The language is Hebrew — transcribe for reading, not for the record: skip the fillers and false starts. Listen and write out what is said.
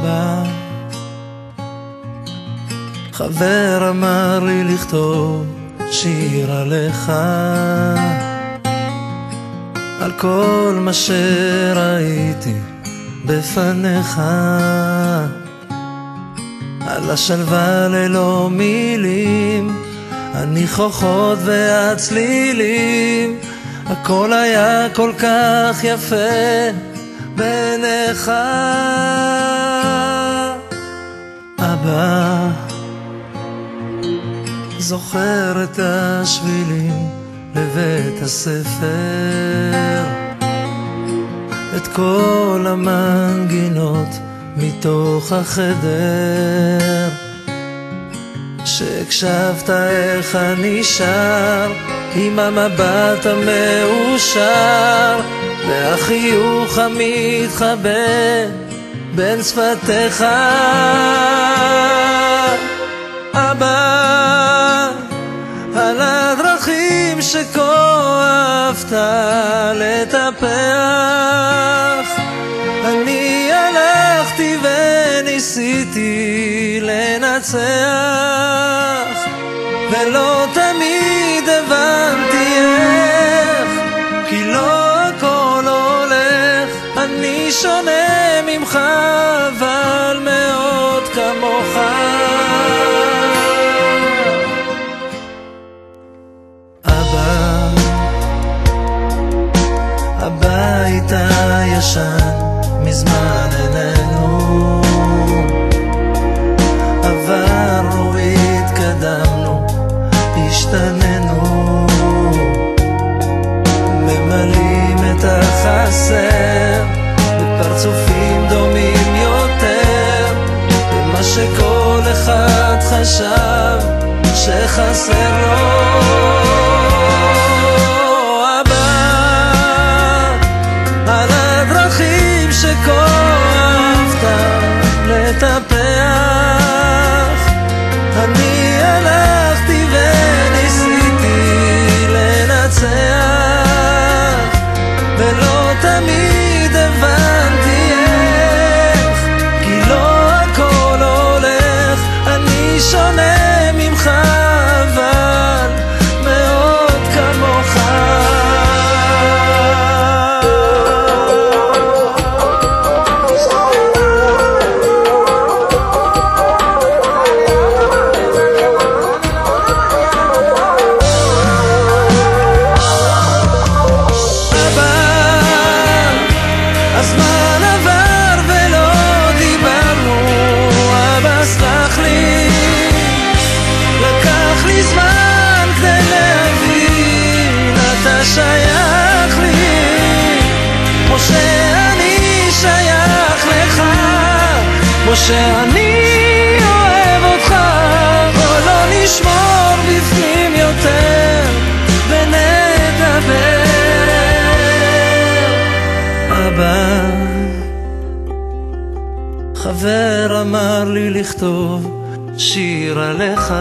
אבא, חבר אמר לי לכתוב שיר עליך, על כל מה שראיתי בפניך, על השלווה ללא מילים, הניחוחות והצלילים, הכל היה כל כך יפה בעיניך. אבא, זוכר את השבילים לבית הספר, את כל המנגינות מתוך החדר, שהקשבת איך אני שר עם המבט המאושר והחיוך המתחבא בין שפתיך. אבא, על הדרכים שכה אהבת לטפח, אני הלכתי וניסיתי לנצח, ולא תמיד הבנתי איך, כי לא הכל הולך. אני שונה ממך אבל מאוד כמוך. אבא, הבית הישן מזמן איננו, עברנו, התקדמנו, השתננו, ממלאים את החסר בפרצופים דומים יותר, במה שכל אחד חשב שחסר לו. לטפח, אני הלכתי וניסיתי לנצח, ולא תמיד הבנתי איך, כי לא הכל הולך. אני שונה ממך אבל מאוד כמוך. הזמן עבר ולא דיברנו, אבא סלח לי, לקח לי זמן כדי להבין, אתה שייך לי, כמו שאני שייך לך, כמו שאני אוהב אותך. בוא לא נשמור בפנים יותר ונדבר. אבא, חבר אמר לי לכתוב שיר עליך,